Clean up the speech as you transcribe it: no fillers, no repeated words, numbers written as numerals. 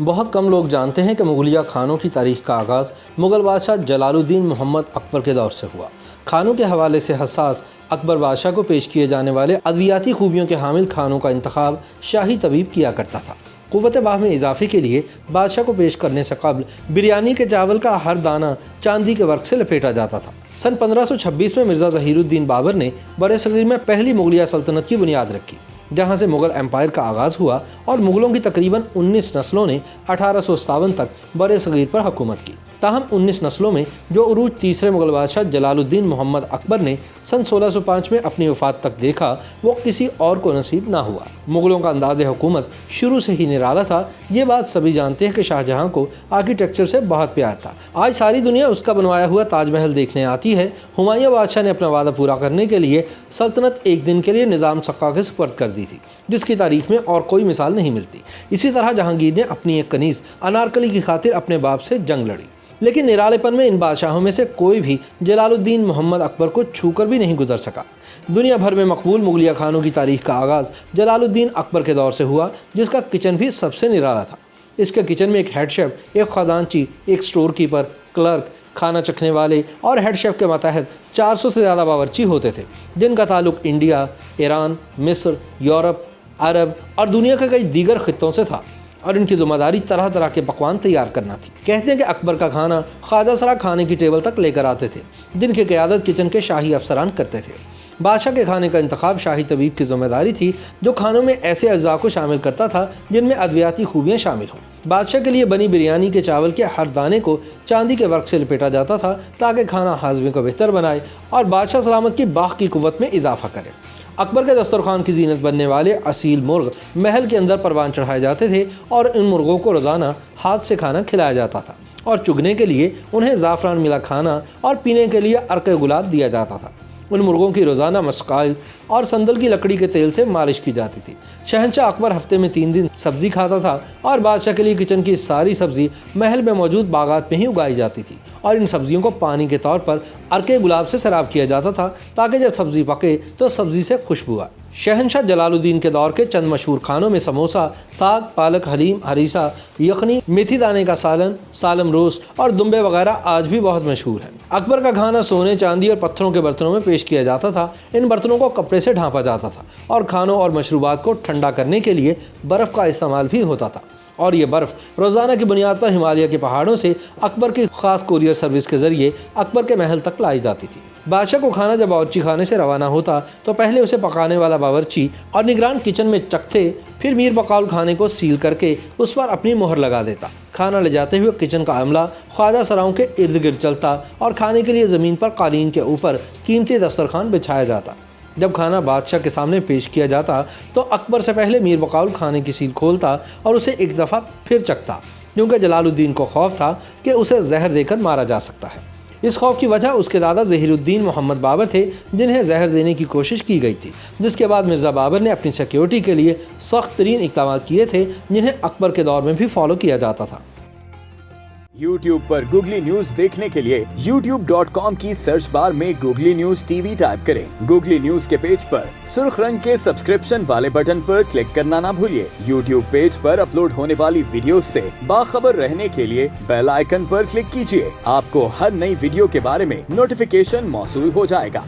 بہت کم لوگ جانتے ہیں کہ مغلیہ کھانوں کی تاریخ کا آغاز مغل بادشاہ جلال الدین محمد اکبر کے دور سے ہوا۔ کھانوں کے حوالے سے حساس اکبر بادشاہ کو پیش کیے جانے والے ادویاتی خوبیوں کے حامل کھانوں کا انتخاب شاہی طبیب کیا کرتا تھا۔ قوت باہ میں اضافے کے لیے بادشاہ کو پیش کرنے سے قبل بریانی کے چاول کا ہر دانہ چاندی کے ورق سے لپیٹا جاتا تھا۔ سن 1526 میں مرزا ظہیر الدین بابر نے برصغیر میں پہلی مغلیہ سلطنت کی بنیاد رکھی، جہاں سے مغل امپائر کا آغاز ہوا اور مغلوں کی تقریباً 19 نسلوں نے 1857 تک برصغیر پر حکومت کی۔ تاہم 19 نسلوں میں جو عروج تیسرے مغل بادشاہ جلال الدین محمد اکبر نے سن 1605 میں اپنی وفات تک دیکھا، وہ کسی اور کو نصیب نہ ہوا۔ مغلوں کا انداز حکومت شروع سے ہی نرالا تھا۔ یہ بات سبھی جانتے ہیں کہ شاہ جہاں کو آرکیٹیکچر سے بہت پیار تھا۔ آج ساری دنیا اس کا بنوایا ہوا تاج محل دیکھنے آتی ہے۔ ہمایوں بادشاہ نے اپنا وعدہ پورا کرنے کے لیے سلطنت ایک دن کے لیے نظام سقا کے سپرد کر دی تھی، جس کی تاریخ میں اور کوئی مثال نہیں ملتی۔ اسی طرح جہانگیر نے اپنی ایک کنیز انارکلی کی خاطر اپنے باپ سے جنگ لڑی، لیکن نرالے پن میں ان بادشاہوں میں سے کوئی بھی جلال الدین محمد اکبر کو چھو کر بھی نہیں گزر سکا۔ دنیا بھر میں مقبول مغلیہ کھانوں کی تاریخ کا آغاز جلال الدین اکبر کے دور سے ہوا، جس کا کچن بھی سب سے نرالا تھا۔ اس کے کچن میں ایک ہیڈ شیف، ایک خزانچی، ایک سٹور کیپر، کلرک، کھانا چکھنے والے اور ہیڈ شیف کے ماتحت 400 سے زیادہ باورچی ہوتے تھے، جن کا تعلق انڈیا، ایران، مصر، یورپ، عرب اور دنیا کے کئی دیگر خطوں سے تھا، اور ان کی ذمہ داری طرح طرح کے پکوان تیار کرنا تھی۔ کہتے ہیں کہ اکبر کا کھانا خواجہ سرا کھانے کی ٹیبل تک لے کر آتے تھے، جن کی قیادت کچن کے شاہی افسران کرتے تھے۔ بادشاہ کے کھانے کا انتخاب شاہی طبیب کی ذمہ داری تھی، جو کھانوں میں ایسے اجزاء کو شامل کرتا تھا جن میں ادویاتی خوبیاں شامل ہوں۔ بادشاہ کے لیے بنی بریانی کے چاول کے ہر دانے کو چاندی کے ورق سے لپیٹا جاتا تھا، تاکہ کھانا ہاضمے کو بہتر بنائے اور بادشاہ سلامت کی باغ کی قوت میں اضافہ کرے۔ اکبر کے دسترخوان کی زینت بننے والے اصیل مرغ محل کے اندر پروان چڑھائے جاتے تھے، اور ان مرغوں کو روزانہ ہاتھ سے کھانا کھلایا جاتا تھا، اور چگنے کے لیے انہیں زعفران ملا کھانا اور پینے کے لیے عرق گلاب دیا جاتا تھا۔ ان مرغوں کی روزانہ مسقائل اور سندل کی لکڑی کے تیل سے مالش کی جاتی تھی۔ شہنشاہ اکبر ہفتے میں 3 دن سبزی کھاتا تھا، اور بادشاہ کے لیے کچن کی ساری سبزی محل میں موجود باغات میں ہی اگائی جاتی تھی، اور ان سبزیوں کو پانی کے طور پر عرق گلاب سے سیراب کیا جاتا تھا، تاکہ جب سبزی پکے تو سبزی سے خوشبو آئے۔ شہنشاہ جلال الدین کے دور کے چند مشہور کھانوں میں سموسا، ساگ، پالک حلیم، ہریسہ، یخنی، میتھی دانے کا سالن، سالم روسٹ اور دمبے وغیرہ آج بھی بہت مشہور ہیں۔ اکبر کا کھانا سونے، چاندی اور پتھروں کے برتنوں میں پیش کیا جاتا تھا۔ ان برتنوں کو کپڑے سے ڈھانپا جاتا تھا، اور کھانوں اور مشروبات کو ٹھنڈا کرنے کے لیے برف کا استعمال بھی ہوتا تھا، اور یہ برف روزانہ کی بنیاد پر ہمالیہ کے پہاڑوں سے اکبر کی خاص کوریئر سروس کے ذریعے اکبر کے محل تک لائی جاتی تھی۔ بادشاہ کو کھانا جب باورچی خانے سے روانہ ہوتا تو پہلے اسے پکانے والا باورچی اور نگران کچن میں چکھتے، پھر میر بقول کھانے کو سیل کر کے اس پر اپنی مہر لگا دیتا۔ کھانا لے جاتے ہوئے کچن کا عملہ خواجہ سراؤں کے ارد گرد چلتا، اور کھانے کے لیے زمین پر قالین کے اوپر قیمتی دسترخوان بچھایا جاتا۔ جب کھانا بادشاہ کے سامنے پیش کیا جاتا تو اکبر سے پہلے میر بقول کھانے کی سیل کھولتا اور اسے ایک دفعہ پھر چکھتا، کیونکہ جلال الدین کو خوف تھا کہ اسے زہر دے کر مارا جا سکتا ہے۔ اس خوف کی وجہ اس کے دادا ظہیر الدین محمد بابر تھے، جنہیں زہر دینے کی کوشش کی گئی تھی، جس کے بعد مرزا بابر نے اپنی سیکیورٹی کے لیے سخت ترین اقدامات کیے تھے، جنہیں اکبر کے دور میں بھی فالو کیا جاتا تھا۔ YouTube پر گوگلی نیوز دیکھنے کے لیے youtube.com کی سرچ بار میں googly news T V type کریں۔ گوگلی نیوز کے پیج پر سرخ رنگ کے سبسکرپشن والے بٹن پر کلک کرنا نہ بھولیے۔ YouTube پیج پر اپلوڈ ہونے والی ویڈیوز سے باخبر رہنے کے لیے بیل آئیکن پر کلک کیجیے۔ آپ کو ہر نئی ویڈیو کے بارے میں نوٹیفیکیشن موصول ہو جائے گا۔